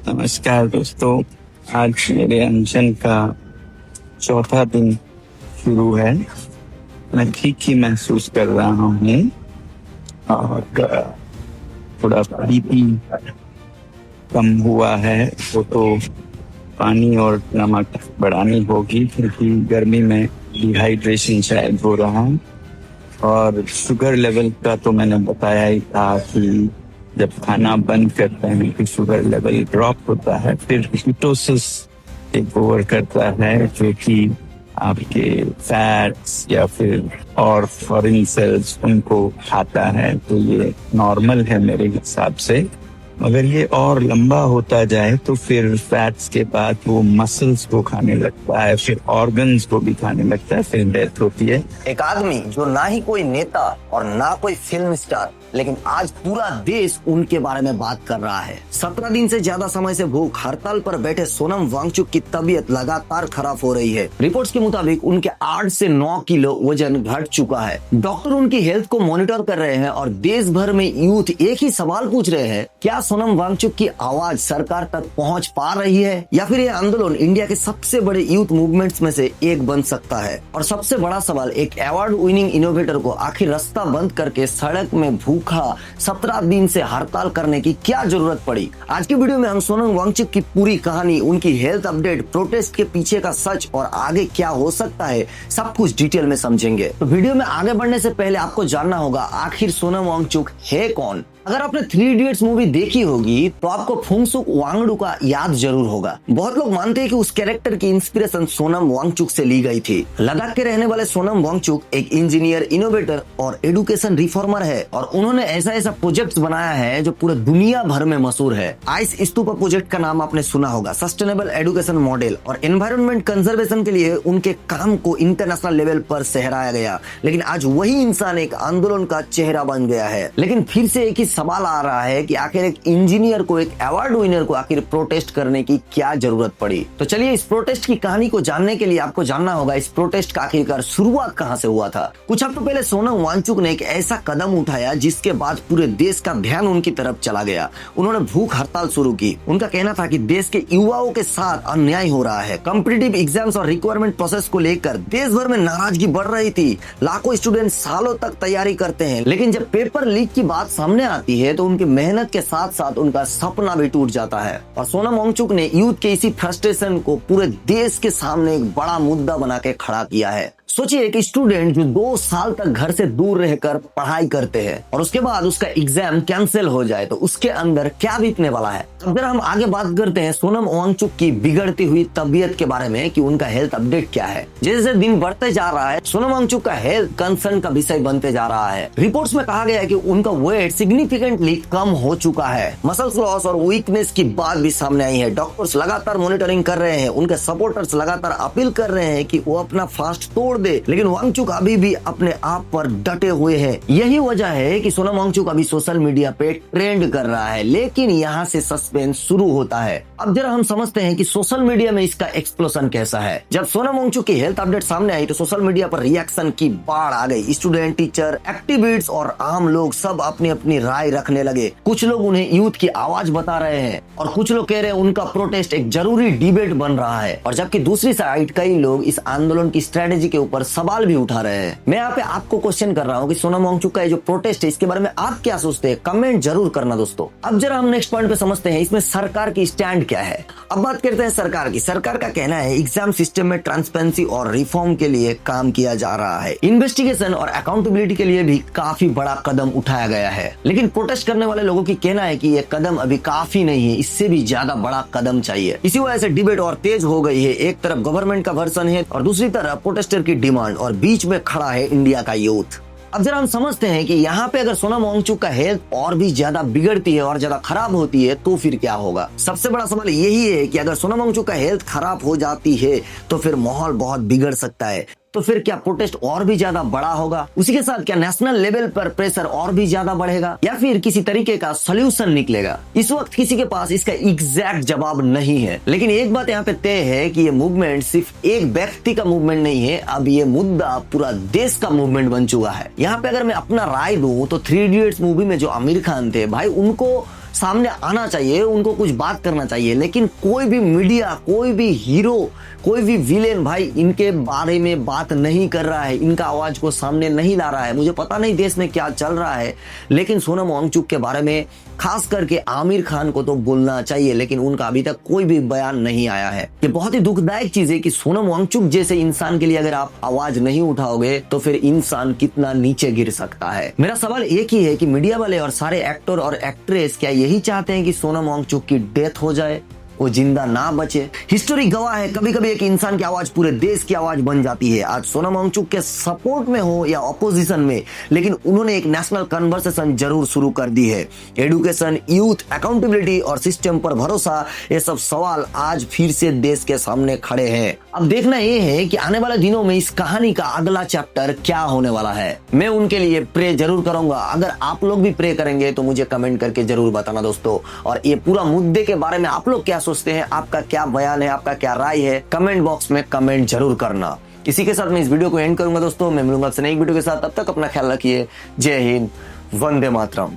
नमस्कार दोस्तों। आज मेरे अनशन का चौथा दिन शुरू है। मैं ठीक ही महसूस कर रहा हूँ और थोड़ा बीपी कम हुआ है। वो तो पानी और नमक बढ़ानी होगी क्योंकि गर्मी में डिहाइड्रेशन शायद हो रहा है। और शुगर लेवल का तो मैंने बताया ही था कि जब खाना बंद करते हैं तो शुगर लेवल ड्रॉप होता है, फिर कीटोसिस टेक ओवर करता है जो कि आपके फैट्स या फिर और फॉरेन सेल्स उनको खाता है। तो ये नॉर्मल है मेरे हिसाब से। अगर ये और लंबा होता जाए तो फिर फैट्स के बाद वो मसल्स को खाने लगता है, फिर ऑर्गन्स को भी खाने लगता है, फिर डेथ होती है। एक आदमी जो ना ही कोई नेता और ना कोई फिल्म स्टार, लेकिन आज पूरा देश उनके बारे में बात कर रहा है। 17 दिन से ज्यादा समय से भूख हड़ताल पर बैठे सोनम वांगचुक की तबीयत लगातार खराब हो रही है। रिपोर्ट्स के मुताबिक उनके 8 से 9 किलो वजन घट चुका है। डॉक्टर उनकी हेल्थ को मॉनिटर कर रहे हैं और देश भर में यूथ एक ही सवाल पूछ रहे हैं, क्या सोनम वांगचुक की आवाज सरकार तक पहुंच पा रही है या फिर यह आंदोलन इंडिया के सबसे बड़े यूथ मूवमेंट्स में से एक बन सकता है। और सबसे बड़ा सवाल, एक अवार्ड विनिंग इनोवेटर को आखिर रास्ता बंद करके सड़क में भूखा 17 दिन से हड़ताल करने की क्या जरूरत पड़ी। आज की वीडियो में हम सोनम वांगचुक की पूरी कहानी, उनकी हेल्थ अपडेट, प्रोटेस्ट के पीछे का सच और आगे क्या हो सकता है, सब कुछ डिटेल में समझेंगे। तो वीडियो में आगे बढ़ने से पहले आपको जानना होगा आखिर सोनम वांगचुक है कौन। अगर आपने 3 इडियट्स मूवी देखी होगी तो आपको फुंगसुक वांगडू याद जरूर होगा। बहुत लोग मानते हैं कि उस कैरेक्टर की इंस्पिरेशन सोनम वांगचुक से ली गई थी। लद्दाख के रहने वाले सोनम वांगचुक एक इंजीनियर, इनोवेटर और एडुकेशन रिफॉर्मर है और उन्होंने ऐसा प्रोजेक्ट बनाया है जो पूरे दुनिया भर में मशहूर है। आइस स्तूपा प्रोजेक्ट का नाम आपने सुना होगा। सस्टेनेबल एडुकेशन मॉडल और एनवायरमेंट कंजर्वेशन के लिए उनके काम को इंटरनेशनल लेवल पर सहराया गया। लेकिन आज वही इंसान एक आंदोलन का चेहरा बन गया है। लेकिन फिर से एक ही सवाल आ रहा है कि आखिर एक इंजीनियर को, एक अवार्ड विनर को आखिर प्रोटेस्ट करने की क्या जरूरत पड़ी। तो चलिए इस प्रोटेस्ट की कहानी को जानने के लिए आपको जानना होगा इस प्रोटेस्ट का आखिरकार शुरुआत कहां से हुआ था। कुछ हफ्तों पहले सोनम वांगचुक ने एक ऐसा कदम उठाया जिसके बाद पूरे देश का ध्यान उनकी तरफ चला गया। उन्होंने भूख हड़ताल शुरू की। उनका कहना था कि देश के युवाओं के साथ अन्याय हो रहा है। कॉम्पिटिटिव एग्जाम्स और रिक्वायरमेंट प्रोसेस को लेकर देश भर में नाराजगी बढ़ रही थी। लाखों स्टूडेंट सालों तक तैयारी करते हैं, लेकिन जब पेपर लीक की बात सामने आती है तो उनकी मेहनत के साथ साथ उनका सपना भी टूट जाता है। और सोनम वांगचुक ने यूथ के इसी फ्रस्ट्रेशन को पूरे देश के सामने एक बड़ा मुद्दा बना के खड़ा किया है। सोचिए एक स्टूडेंट जो 2 साल तक घर से दूर रहकर पढ़ाई करते हैं और उसके बाद उसका एग्जाम कैंसिल हो जाए तो उसके अंदर क्या बीतने वाला है। अब जरा हम आगे बात करते हैं सोनम वांगचुक की बिगड़ती हुई तबीयत के बारे में कि उनका हेल्थ अपडेट क्या है। जैसे दिन बढ़ते जा रहा है सोनम वांगचुक का हेल्थ कंसर्न का विषय बनते जा रहा है। रिपोर्ट्स में कहा गया है कि उनका वेट सिग्निफिकेंटली कम हो चुका है। मसल्स लॉस और वीकनेस की बात भी सामने आई है। डॉक्टर्स लगातार मॉनिटरिंग कर रहे हैं। उनके सपोर्टर्स लगातार अपील कर रहे हैं कि वो अपना फास्ट तोड़ दे, लेकिन वांगचुक अभी भी अपने आप पर डटे हुए हैं। यही वजह है कि सोनम वांगचुक अभी सोशल मीडिया पे ट्रेंड कर रहा है। लेकिन यहाँ से सस्पेंस शुरू होता है। अब जरा हम समझते हैं कि सोशल मीडिया में इसका एक्सप्लोजन कैसा है। जब सोनम वांगचुक की हेल्थ अपडेट सामने आई तो सोशल मीडिया पर रिएक्शन की बाढ़ आ गई। स्टूडेंट, टीचर, एक्टिविस्ट और आम लोग सब अपनी अपनी राय रखने लगे। कुछ लोग उन्हें यूथ की आवाज बता रहे हैं और कुछ लोग कह रहे हैं उनका प्रोटेस्ट एक जरूरी डिबेट बन रहा है। और जबकि दूसरी साइड कई लोग इस आंदोलन की स्ट्रेटेजी के ऊपर सवाल भी उठा रहे हैं। मैं यहाँ पे आपको क्वेश्चन कर रहा हूँ कि सोनम वांगचुक का ये जो प्रोटेस्ट है इसके बारे में आप क्या सोचते हैं, कमेंट जरूर करना दोस्तों। अब जरा हम नेक्स्ट पॉइंट पे समझते हैं इसमें सरकार की स्टैंड क्या है। अब बात करते हैं सरकार की। सरकार का कहना है एग्जाम सिस्टम में ट्रांसपेरेंसी और रिफॉर्म के लिए काम किया जा रहा है। इन्वेस्टिगेशन और अकाउंटेबिलिटी के लिए भी काफी बड़ा कदम उठाया गया है। लेकिन प्रोटेस्ट करने वाले लोगों की कहना है कि ये कदम अभी काफी नहीं है, इससे भी ज्यादा बड़ा कदम चाहिए। इसी वजह से डिबेट और तेज हो गई है। एक तरफ गवर्नमेंट का वर्जन है और दूसरी तरफ प्रोटेस्टर की डिमांड और बीच में खड़ा है इंडिया का यूथ। अब जरा हम समझते हैं कि यहाँ पे अगर सोनम वांगचुक का हेल्थ और भी ज्यादा बिगड़ती है और ज्यादा खराब होती है तो फिर क्या होगा। सबसे बड़ा सवाल यही है कि अगर सोनम वांगचुक का हेल्थ खराब हो जाती है तो फिर माहौल बहुत बिगड़ सकता है। तो फिर क्या प्रोटेस्ट और भी ज्यादा बड़ा होगा? उसी के साथ क्या नेशनल लेवल पर प्रेशर और भी ज्यादा बढ़ेगा या फिर किसी तरीके का सॉल्यूशन निकलेगा? इस वक्त किसी के पास इसका एग्जैक्ट जवाब नहीं है। लेकिन एक बात यहाँ पे तय है कि ये मूवमेंट सिर्फ एक व्यक्ति का मूवमेंट नहीं है, अब ये मुद्दा पूरा देश का मूवमेंट बन चुका है। यहाँ पे अगर मैं अपना राय दूं तो 3 इडियट्स मूवी में जो आमिर खान थे भाई, उनको सामने आना चाहिए, उनको कुछ बात करना चाहिए, लेकिन कोई भी मीडिया, कोई भी हीरो, कोई भी विलेन भाई इनके बारे में बात नहीं कर रहा है, इनका आवाज को सामने नहीं ला रहा है। मुझे पता नहीं देश में क्या चल रहा है, लेकिन सोनम वांगचुक के बारे में खास करके आमिर खान को तो बोलना चाहिए, लेकिन उनका अभी तक कोई भी बयान नहीं आया है। ये बहुत ही दुखदायक चीज है कि सोनम वांगचुक जैसे इंसान के लिए अगर आप आवाज नहीं उठाओगे तो फिर इंसान कितना नीचे गिर सकता है। मेरा सवाल एक ही है कि मीडिया वाले और सारे एक्टर और एक्ट्रेस क्या यही चाहते हैं कि सोनम वांगचुक की डेथ हो जाए, वो जिंदा ना बचे? हिस्टोरी गवाह है, कभी कभी एक इंसान की आवाज पूरे देश की आवाज बन जाती है। आज सोनम वांगचुक के सपोर्ट में हो या ऑपोजिशन में, लेकिन उन्होंने एक नेशनल कन्वर्सेशन जरूर शुरू कर दी है। एडुकेशन, यूथ, अकाउंटेबिलिटी और सिस्टम पर भरोसा, ये सब सवाल आज फिर से देश के सामने खड़े हैं। अब देखना ये है कि आने वाले दिनों में इस कहानी का अगला चैप्टर क्या होने वाला है। मैं उनके लिए प्रे जरूर करूंगा। अगर आप लोग भी प्रे करेंगे तो मुझे कमेंट करके जरूर बताना दोस्तों। और ये पूरा मुद्दे के बारे में आप लोग क्या सोचते हैं, आपका क्या बयान है, आपका क्या राय है, कमेंट बॉक्स में कमेंट जरूर करना। इसी के साथ मैं इस वीडियो को एंड करूंगा दोस्तों। मैं मिलूंगा आपसे नई वीडियो के साथ, तब तक अपना ख्याल रखिए। जय हिंद, वंदे मातरम।